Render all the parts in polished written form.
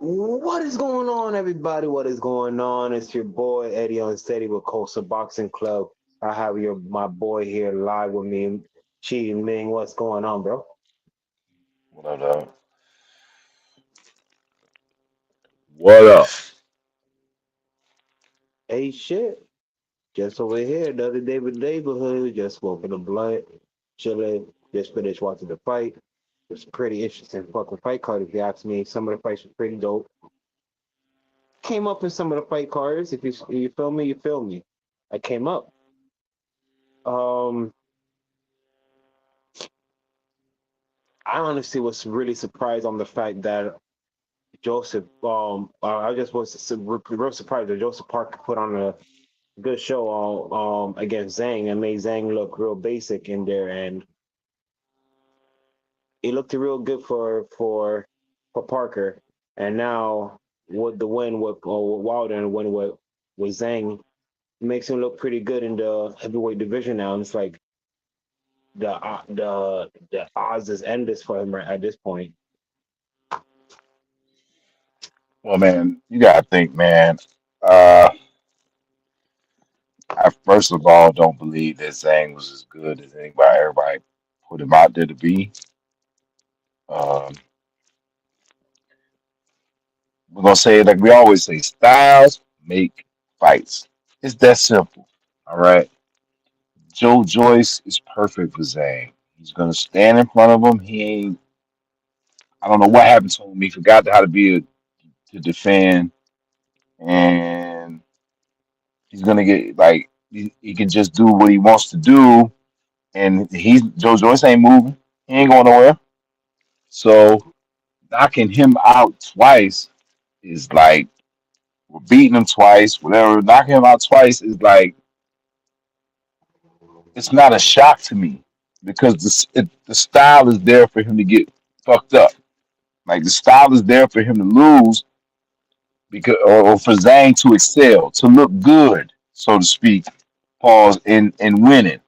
What is going on, everybody? What is going on? It's your boy Eddie on Steady with Coastal Boxing Club. I have my boy here live with me, Chi Ming. What's going on, bro? What up? What up? Hey, shit. Just over here, another day with neighborhood. Just smoking a blunt, chilling. Just finished watching the fight. It's a pretty interesting fucking fight card, if you ask me. Some of the fights were pretty dope. Came up in some of the fight cards. If you feel me, you feel me. I came up. Um, I honestly was really surprised on the fact that Joseph. I just was real surprised that Joseph Parker put on a good show against Zhang and made Zhang look real basic in there, and he looked real good for Parker. And now with the win with Wilder and win with Zhang, makes him look pretty good in the heavyweight division now. And it's like the odds is endless for him right at this point. Well, man, you gotta think, man. Uh, I first of all don't believe that Zhang was as good as everybody put him out there to be. Um, we're gonna say it like we always say: styles make fights. It's that simple. All right. Joe Joyce is perfect for Zhang. He's gonna stand in front of him. He ain't. I don't know what happened to him. He forgot how to to defend, and he's gonna get like he can just do what he wants to do, and Joe Joyce ain't moving. He ain't going nowhere. So knocking him out twice is like we're beating him twice, whatever. Knocking him out twice is like it's not a shock to me because the style is there for him to get fucked up. Like the style is there for him to lose because or for Zhang to excel, to look good, so to speak. Pause in winning.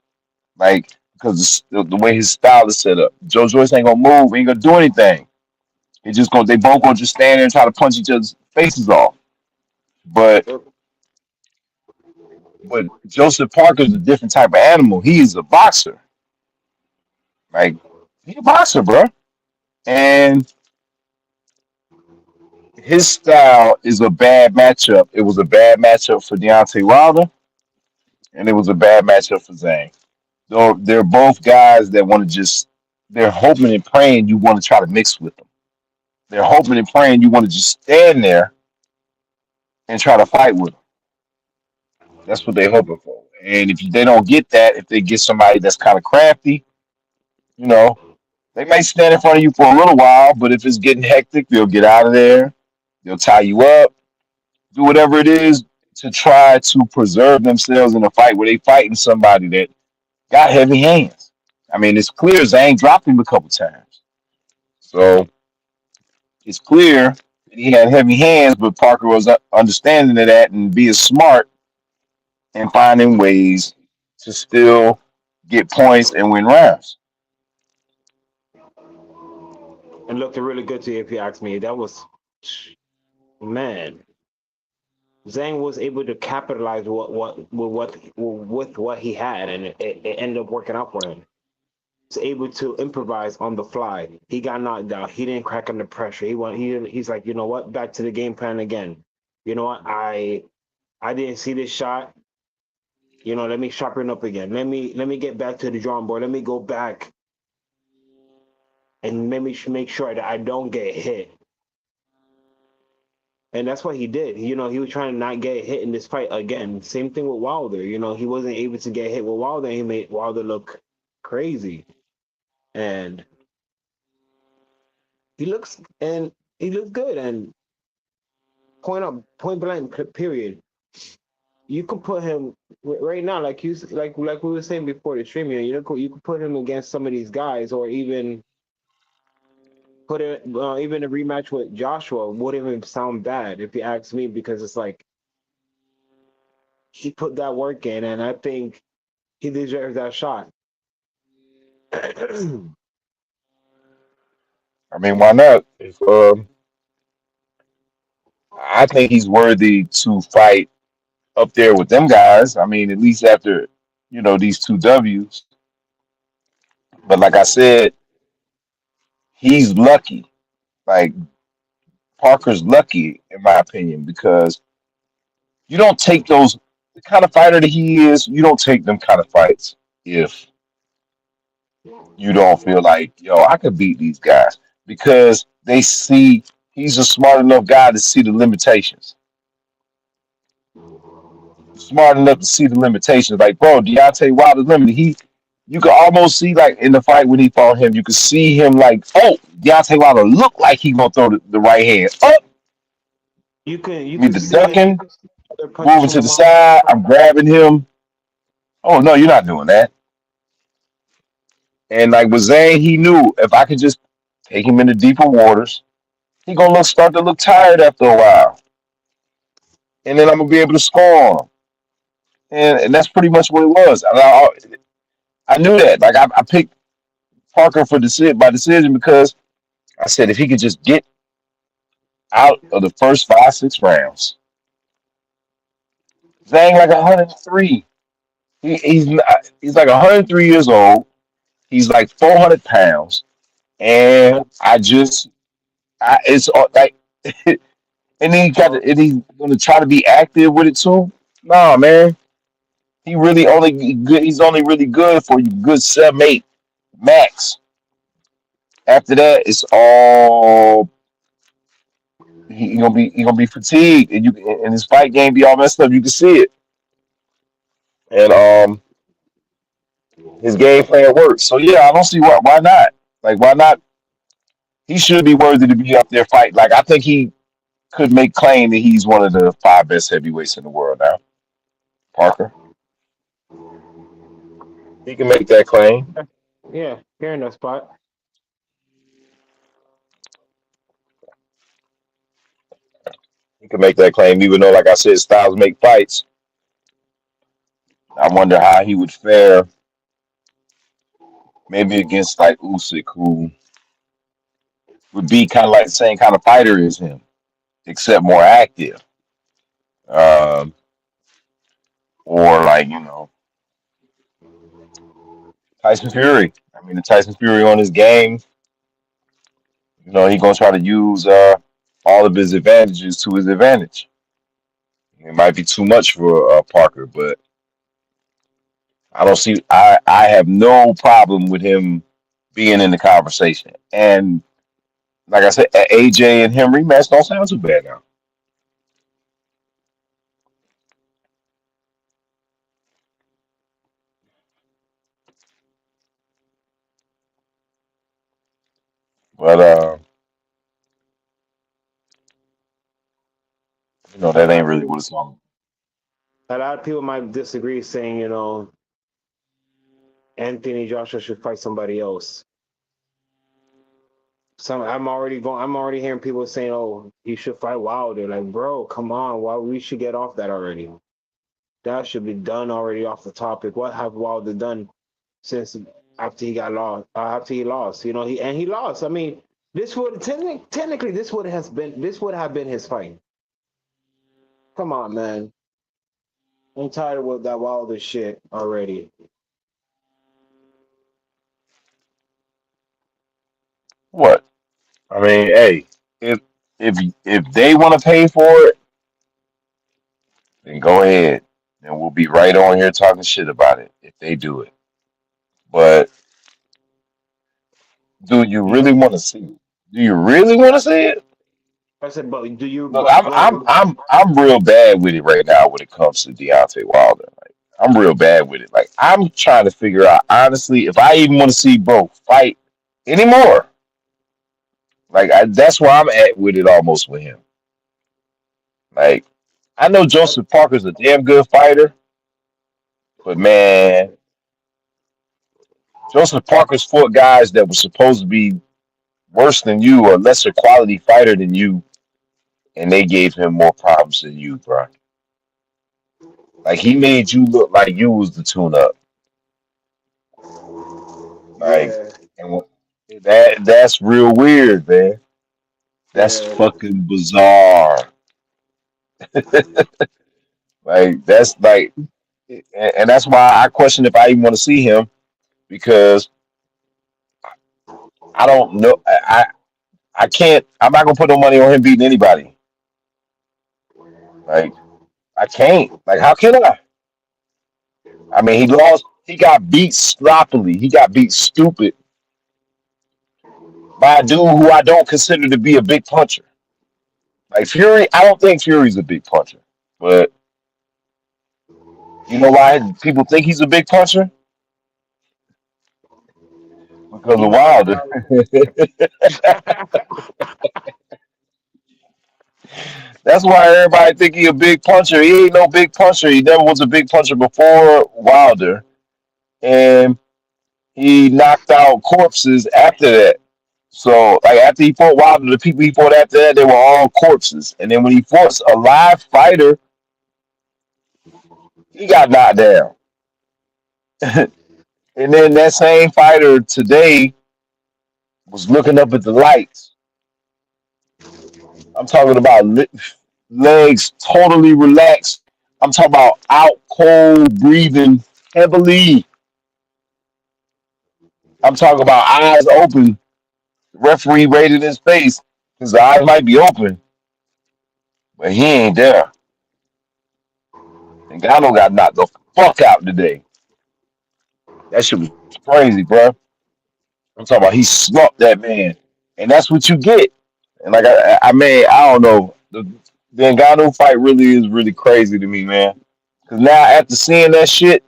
Like because the way his style is set up, Joe Joyce ain't gonna move, ain't gonna do anything. They both gonna just stand there and try to punch each other's faces off. But but Joseph Parker's a different type of animal. He is a boxer. Like he's a boxer, bro. And his style is a bad matchup. It was a bad matchup for Deontay Wilder, and it was a bad matchup for Zhang. They're both guys that want to just they're hoping and praying you want to try to mix with them. They're hoping and praying you want to just stand there and try to fight with them. That's what they're hoping for. And if they don't get that, if they get somebody that's kind of crafty, you know, they may stand in front of you for a little while, but if it's getting hectic, they'll get out of there. They'll tie you up, do whatever it is to try to preserve themselves in a fight where they fighting somebody that got heavy hands. I mean, it's clear Zhang dropped him a couple times. So it's clear that he had heavy hands, but Parker was understanding of that and being smart and finding ways to still get points and win rounds. And looked really good to you if you ask me. That was man. Zhang was able to capitalize with what he had, and it ended up working out for him. He was able to improvise on the fly. He got knocked down. He didn't crack under pressure. He's like, you know what? Back to the game plan again. You know what? I didn't see this shot. You know, let me sharpen up again. Let me get back to the drawing board. Let me go back and let me make sure that I don't get hit. And that's what he did. You know, he was trying to not get hit in this fight again. Same thing with Wilder. You know, he wasn't able to get hit with Wilder. And he made Wilder look crazy, and he looks good. And point blank period. You could put him right now, like we were saying before the stream. You could put him against some of these guys, or even put it even a rematch with Joshua wouldn't even sound bad if you ask me, because it's like he put that work in, and I think he deserves that shot. I mean, why not? I think he's worthy to fight up there with them guys. I mean, at least after these two W's. But like I said, he's lucky. Like Parker's lucky, in my opinion, because you don't take those the kind of fighter that he is. You don't take them kind of fights if you don't feel like, yo, I could beat these guys because they see he's a smart enough guy to see the limitations. Smart enough to see the limitations. Like, bro, Deontay Wilder's limited. You can almost see like in the fight when he fought him, you could see him like, oh, Deontay Wilder looked like he gonna throw the right hand up. You Me could the see it. You ducking, could see other punches moving from to the the mouth. side. I'm grabbing him. Oh no, you're not doing that. And like with Zane, he knew if I could just take him into deeper waters, he gonna start to look tired after a while, and then I'm gonna be able to score him. And that's pretty much what it was. I knew that. Like I picked Parker for by decision because I said if he could just get out of the first 5, 6 rounds, Zhang like 103. He's like 103 years old. He's like 400 pounds, and it's like, and then and he's gonna try to be active with it too. Nah, man, he really only good. He's only really good for you good 7, 8 max. After that, it's all he gonna be fatigued, and his fight game be all messed up. You can see it, and his game plan works. So yeah, I don't see why not. Like why not? He should be worthy to be up there fighting. Like I think he could make claim that he's one of the 5 best heavyweights in the world now. Parker, he can make that claim. Yeah, fair enough spot. He can make that claim, even though, like I said, styles make fights. I wonder how he would fare, maybe against like Usyk, who would be kind of like the same kind of fighter as him, except more active. Um, or like Tyson Fury. I mean, the Tyson Fury on his game, he gonna try to use all of his advantages to his advantage. It might be too much for Parker, but I don't see. I have no problem with him being in the conversation. And like I said, AJ and him rematch don't sound too bad now. But A that lot ain't of really people, what it's all. a lot of people might disagree, saying Anthony Joshua should fight somebody else. I'm already hearing people saying, "Oh, he should fight Wilder." Like, bro, come on, why we should get off that already? That should be done already off the topic. What have Wilder done since after he got lost? After he lost, he lost. I mean, technically this would have been his fight. Come on, man. I'm tired of that Wilder shit already. What? I mean, hey, if if if they want to pay for it, then go ahead. And we'll be right on here talking shit about it if they do it. But do you You really know, want to see it? Do you really want to see it? I said, but do you? Look, But I'm real bad with it right now when it comes to Deontay Wilder. Like, I'm real bad with it. Like, I'm trying to figure out honestly if I even want to see bro fight anymore. Like, that's where I'm at with it almost with him. Like, I know Joseph Parker's a damn good fighter, but man, Joseph Parker's fought guys that were supposed to be worse than you or lesser quality fighter than you, and they gave him more problems than you, bro. Like, he made you look like you was the tune-up. Like, yeah, and that's real weird, man. That's yeah, fucking bizarre. Like that's like, and that's why I question if I even want to see him because I don't know. I can't. I'm not gonna put no money on him beating anybody. Like I can't. Like how can I? I mean, he lost. He got beat sloppily. He got beat stupid by a dude who I don't consider to be a big puncher. Like Fury, I don't think Fury's a big puncher. But you know why people think he's a big puncher? Because He of knocked Wilder. out. That's why everybody think he a big puncher. He ain't no big puncher. He never was a big puncher before Wilder, and he knocked out corpses after that. So, like after he fought Wilder, the people he fought after that, they were all corpses. And then when he fought a live fighter, he got knocked down. And then that same fighter today was looking up at the lights. I'm talking about legs totally relaxed. I'm talking about out cold breathing heavily. I'm talking about eyes open. Referee rated his face. His eyes might be open, but he ain't there. And Ngannou got knocked the fuck out today. That shit was crazy, bro. I'm talking about he slumped that man, and that's what you get. And like I mean, I don't know. The Ngannou fight really is really crazy to me, man. Because now after seeing that shit,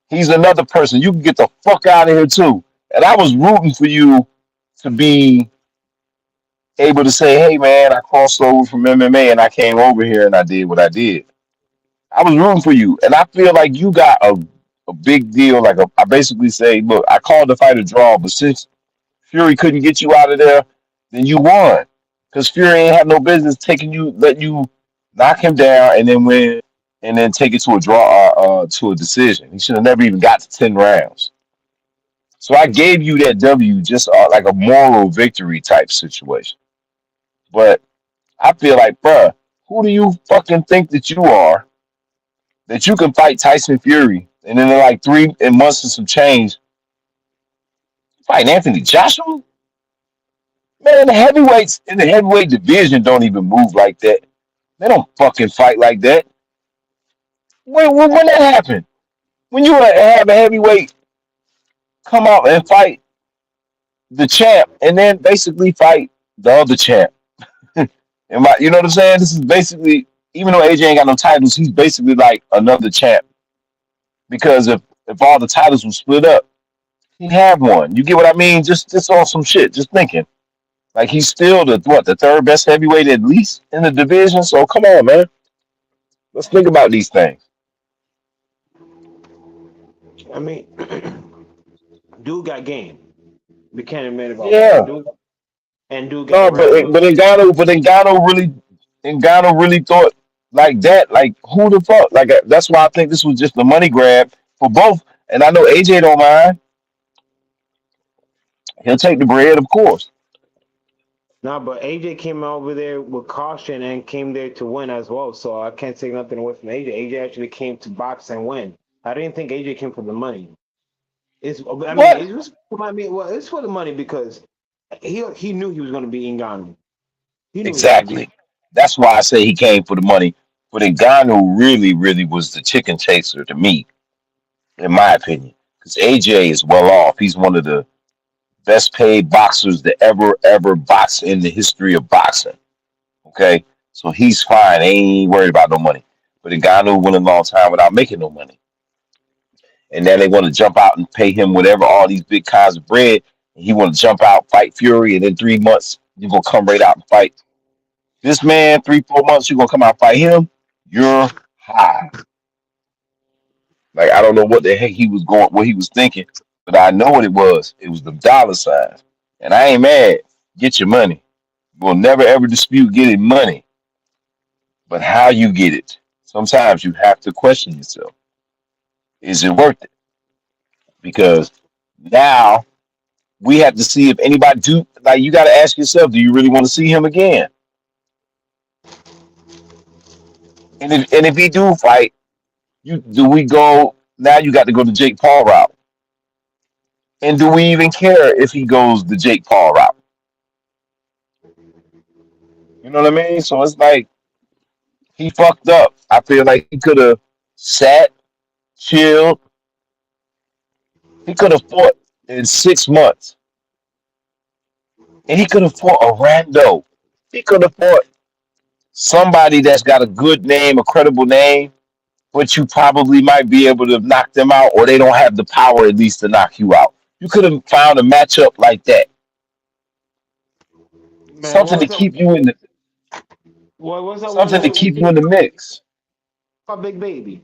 he's another person. You can get the fuck out of here too. And I was rooting for you to be able to say, "Hey, man, I crossed over from MMA and I came over here and I did what I did." I was rooting for you, and I feel like you got a big deal. Like I basically say, look, I called the fight a draw, but since Fury couldn't get you out of there, then you won. Because Fury ain't have no business taking you, let you knock him down and then win, and then take it to a draw, to a decision. He should have never even got to 10 rounds. So I gave you that W just like a moral victory type situation. But I feel like, bruh, who do you fucking think that you are that you can fight Tyson Fury and then in like 3 months and some change fight Anthony Joshua? Man, the heavyweights in the heavyweight division don't even move like that. They don't fucking fight like that. When that happened? When you have a heavyweight come out and fight the champ and then basically fight the other champ. You know what I'm saying? This is basically, even though AJ ain't got no titles, he's basically like another champ. Because if all the titles were split up, he'd have one. You get what I mean? Just on some shit. Just thinking. Like he's still the third best heavyweight at least in the division. So come on, man. Let's think about these things. I mean, dude got game. We can't admit about that. Yeah. Dude got No, wrestling. Ngannou really thought like that. Like who the fuck? Like that's why I think this was just a money grab for both. And I know AJ don't mind. He'll take the bread, of course. No, but AJ came over there with caution and came there to win as well. So I can't take nothing away from AJ. AJ actually came to box and win. I didn't think AJ came for the money. I mean, What? it was. I mean, well, it's for the money because he knew he was going to be Ngannou. He knew he was going to be. Exactly. That's why I say he came for the money. But Ngannou really was the chicken chaser to me, in my opinion. Because AJ is well off. He's one of the best paid boxers that ever boxed in the history of boxing. Okay, so he's fine. Ain't worried about no money. But Ngannou went a long time without making no money, and then they want to jump out and pay him whatever all these big kinds of bread. And he want to jump out, fight Fury, and in 3 months you gonna come right out and fight this man. 3 4 months you gonna come out and fight him. You're high. Like I don't know what the heck he was going, what he was thinking, but I know what it was. It was the dollar signs, and I ain't mad. Get your money. We'll never ever dispute getting money, but how you get it. Sometimes you have to question yourself. Is it worth it? Because now we have to see if anybody do like you got to ask yourself, do you really want to see him again? And if he do fight, you do we go now? You got to go to Jake Paul route, and do we even care if he goes the Jake Paul route? You know what I mean? So it's like he fucked up. I feel like he could have sat, chilled. He could have fought in 6 months, and he could have fought a rando. He could have fought somebody that's got a good name, a credible name, but you probably might be able to knock them out, or they don't have the power at least to knock you out. You could have found a matchup like that, Man, something to what's up? keep you in the What's up with something to keep you in the mix. my big baby?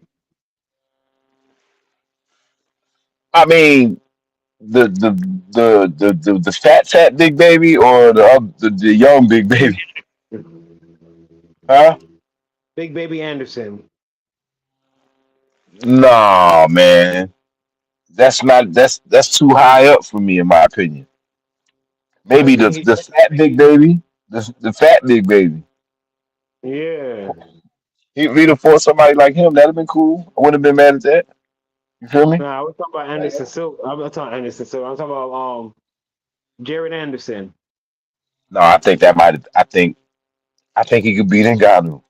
I mean, the fat big baby or the young big baby, huh? Big baby Anderson. No, man, that's too high up for me in my opinion. I Maybe the think he. the fat big baby, the fat big baby. Yeah. He'd have fought somebody like him. That'd have been cool. I wouldn't have been mad at that. You feel me? Nah, I was talking about Anderson Silva. I'm not talking Anderson Silva. I'm talking about Jared Anderson. No, I think that might. I think he could beat Ngannou.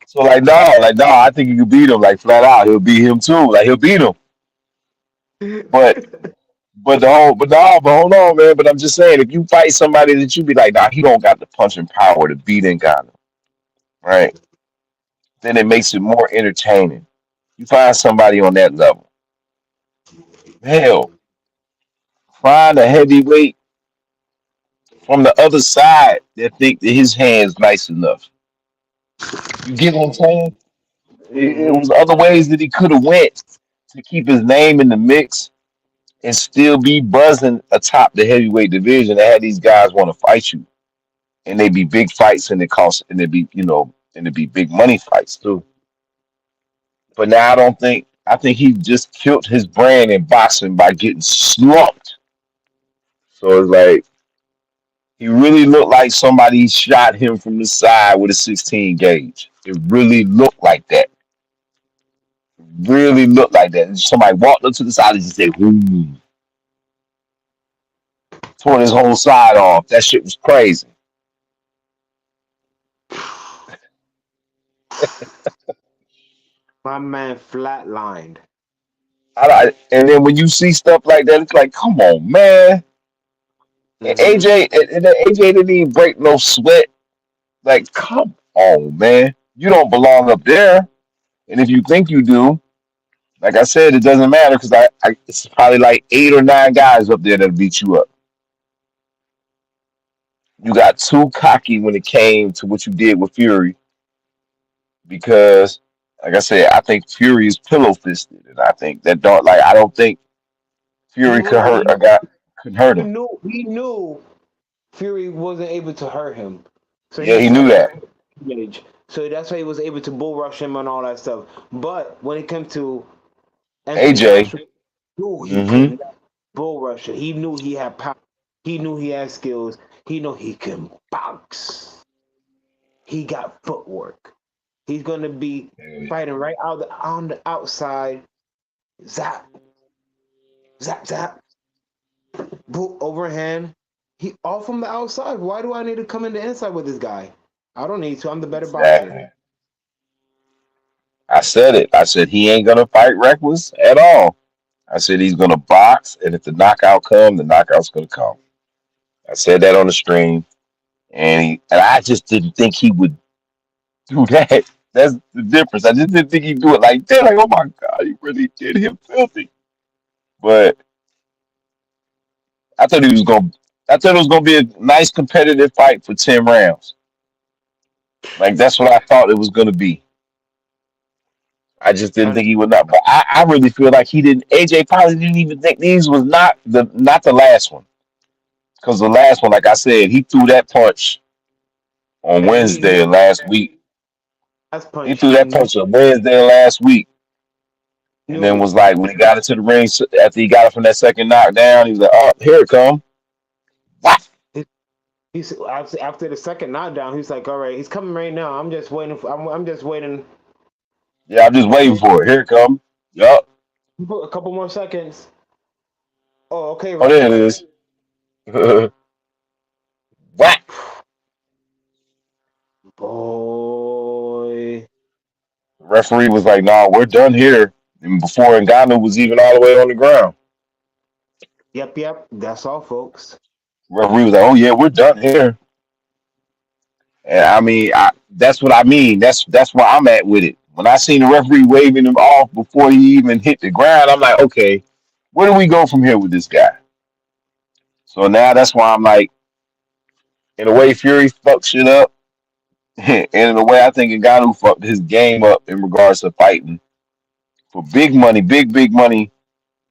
So like no, I think he could beat him like flat out. He'll beat him too. Like he'll beat him. But but hold on, man. But I'm just saying, if you fight somebody that you be like, nah, he don't got the punching power to beat Ngannou, right? Then it makes it more entertaining. You find somebody on that level. Hell, find a heavyweight from the other side that think that his hand's nice enough. You get what I'm saying? It Hmm. was other ways that he could have went to keep his name in the mix and still be buzzing atop the heavyweight division. That had these guys want to fight you, and they be big fights, and it cost, and it be and it be big money fights too. But now I don't think. I think he just killed his brand in boxing by getting slumped. So it's like he really looked like somebody shot him from the side with a 16 gauge. It really looked like that. Really looked like that. And somebody walked up to the side and just said, "Ooh," tore his whole side off. That shit was crazy. My man flatlined. And then when you see stuff like that, it's like, come on, man. And Hmm. AJ didn't even break no sweat. Like, come on, man. You don't belong up there. And if you think you do, like I said, it doesn't matter because it's probably like 8 or 9 guys up there that beat you up. You got too cocky when it came to what you did with Fury because, like I said, I think Fury is pillow fisted, and I think that I don't think He Fury could was. hurt a guy. Could hurt He him. knew. He knew Fury wasn't able to hurt him, so Yeah, he he tried knew to that. have advantage. So that's why he was able to bull rush him and all that stuff. But when it came to Anthony AJ. Joshua, he knew he Mm-hmm. could not bull rush it. He knew he had power. He knew he had skills. He knew he can box. He got footwork. He's gonna be fighting right on the outside. Zap, zap, zap. Boot overhand. He all from the outside. Why do I need to come in the inside with this guy? I don't need to. I'm the better boxer. Exactly. I said it. I said he ain't gonna fight reckless at all. I said he's gonna box, and if the knockout come, the knockout's gonna come. I said that on the stream, and I just didn't think he would do that. That's the difference. I just didn't think he'd do it like that. Like, oh my god, he really did him filthy. But I thought he was gonna. I thought it was gonna be a nice competitive fight for 10 rounds. Like that's what I thought it was gonna be. I just didn't And think he would not. But I really feel like he didn't. AJ probably didn't even think these was not the last one. Because the last one, like I said, he threw that punch on man, he Wednesday knew of last week. last He punch. threw He that knew punch on Wednesday of last week. And then knew was like, when he got into the ring, after he got it from that second knockdown, he was like, oh, here it come. What? He's after the second knockdown. He's like, all right, he's coming right now. I'm just waiting. I'm just waiting. Yeah, I'm just waiting Wait for it. Here it come. Yup. a couple more seconds. Oh, okay, Oh, there it referee. is. Whack. Boy. Referee was like, "Nah, we're done here." And before Ngannou was even all the way on the ground, Yep, yep. That's all, folks. referee was like, "Oh yeah, we're done here." And I mean, that's what I mean. That's where I'm at with it. When I seen the referee waving him off before he even hit the ground, I'm like, okay, where do we go from here with this guy? So now that's why I'm like, in a way, Fury fucked shit up, and in a way, I think Ngannou fucked his game up in regards to fighting for big money, big money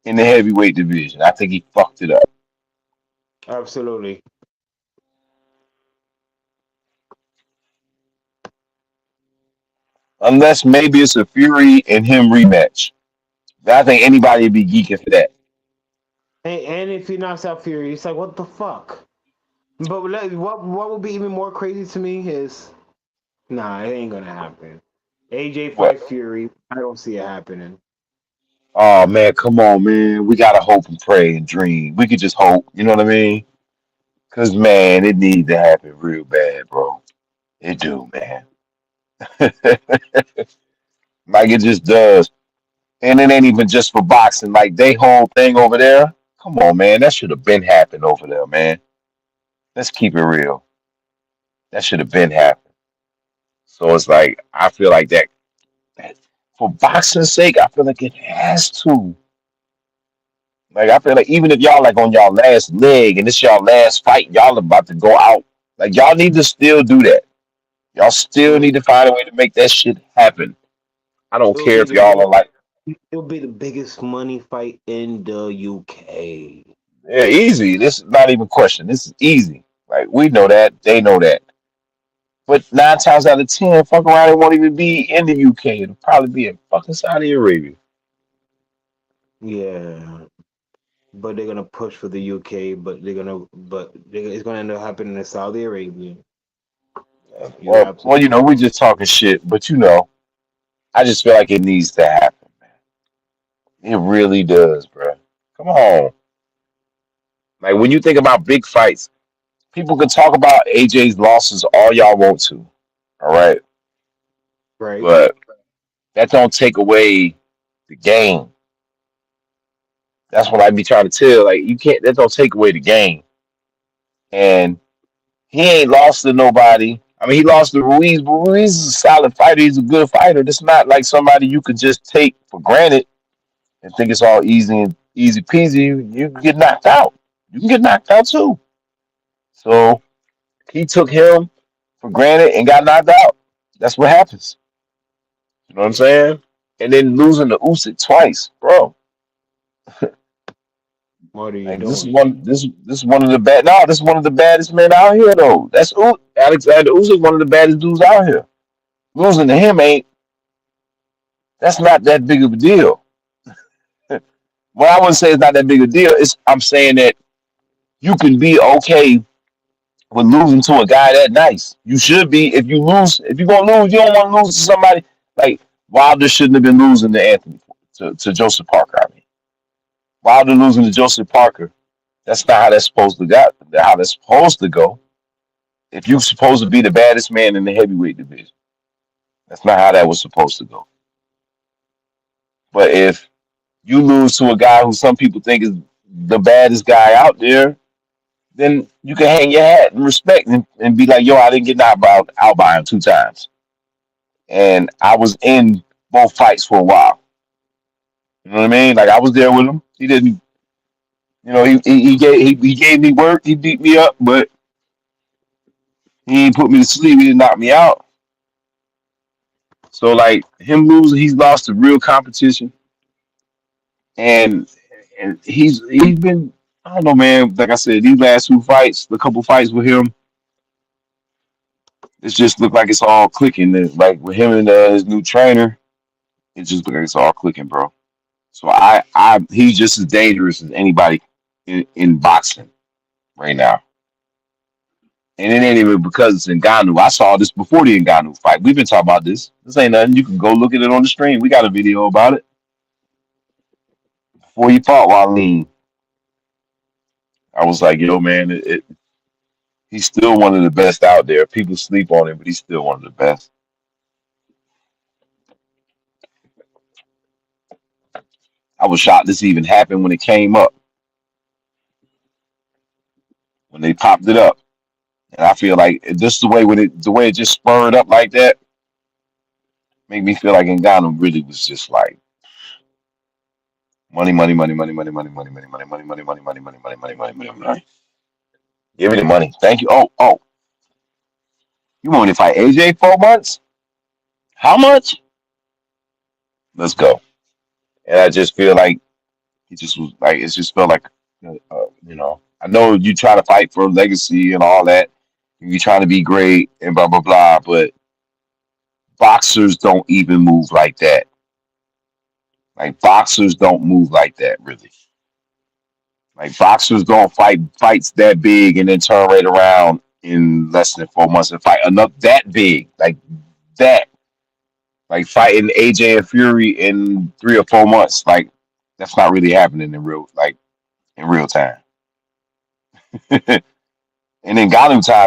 in the heavyweight division. I think he fucked it up. Absolutely. Unless maybe it's a Fury and him rematch. I think anybody would be geeking for that. And if he knocks out Fury, it's like, what the fuck? But what would be even more crazy to me is, nah, it ain't gonna happen. AJ What? fight Fury. I don't see it happening. Oh man, come on, man. We gotta hope and pray and dream. We could just hope, you know what I mean? Cause man, it needs to happen real bad, bro. It do, man. Like it just does. And it ain't even just for boxing. Like they whole thing over there. Come on, man. That should have been happened over there, man. Let's keep it real. That should have been happened. So it's like I feel like that for boxing's sake, I feel like it has to. Like I feel like even if y'all like on y'all last leg and this y'all last fight, y'all about to go out. Like y'all need to still do that. Y'all still It'll, need to find a way to make that shit happen. I don't it'll care be if the y'all are like, it'll be the biggest money fight in the UK. yeah, easy. This is not even a question. This is easy. Like we know that, they know that. But 9 times out of 10, fuck around, it won't even be in the UK. It'll probably be in fucking Saudi Arabia. Yeah, but they're gonna push for the UK, it's gonna end up happening in Saudi Arabia. You're Well, absolutely we just talking shit, but I just feel like it needs to happen. It really does, bro. Come on. Like when you think about big fights, people can talk about AJ's losses all y'all want to. All right. right. But that don't take away the game. That's what I be trying to tell. Like you can't that don't take away the game. And he ain't lost to nobody. I mean he lost to Ruiz, but Ruiz is a solid fighter. He's a good fighter. That's not like somebody you could just take for granted and think it's all easy and easy peasy. You can get knocked out. You can get knocked out too. So he took him for granted and got knocked out. That's what happens. You know what I'm saying? And then losing to Usyk twice, bro. What are you Like this is doing? one this is one of the bad no, this is one of the baddest men out here though. Alexander Usyk, one of the baddest dudes out here. Losing to him ain't that's not that big of a deal. Well, I wouldn't say it's not that big a deal. It's I'm saying that you can be okay with losing to a guy that nice. You should be if you lose if you're gonna lose, you don't want to lose to somebody like Wilder shouldn't have been losing to Anthony to Joseph Parker. I mean, Wilder losing to Joseph Parker. That's not how that's supposed to go. How that's supposed to go. If you're supposed to be the baddest man in the heavyweight division, that's not how that was supposed to go. But if you lose to a guy who some people think is the baddest guy out there, then you can hang your hat and respect and be like, yo, I didn't get out by him 2 times. And I was in both fights for a while. You know what I mean? Like I was there with him. He didn't, he gave me work. He beat me up, but he didn't put me to sleep. He didn't knock me out. So like him losing, he's lost to real competition, and he's been I don't know, man. Like I said, these last 2 fights, the couple fights with him, it just looked like it's all clicking. Like with him and his new trainer, it just looked like it's all clicking, bro. So he's just as dangerous as anybody in boxing right now. And it ain't even because it's Ngannou. I saw this before the Ngannou fight. We've been talking about this. This ain't nothing. You can go look at it on the stream. We got a video about it. Before he fought Waleem, I was like, yo, man, he's still one of the best out there. People sleep on him, but he's still one of the best. I was shocked this even happened when it came up, when they popped it up. And I feel like this the way the way it just spurred up like that, made me feel like Ngannou really was just like money, money, money, money, money, money, money, money, money, money, money, money, money, money, money, money, money, money, money. Give me the money. Thank you. Oh, you want to fight AJ 4 months? How much? Let's go. And I just feel like he just was like it just felt like I know you try to fight for legacy and all that. You trying to be great and blah blah blah, but boxers don't even move like that. Like boxers don't move like that, really. Like boxers don't fight fights that big and then turn right around in less than 4 months and fight enough that big, like that, like fighting AJ and Fury in 3 or 4 months. Like that's not really happening in real time. And in Ngannou time,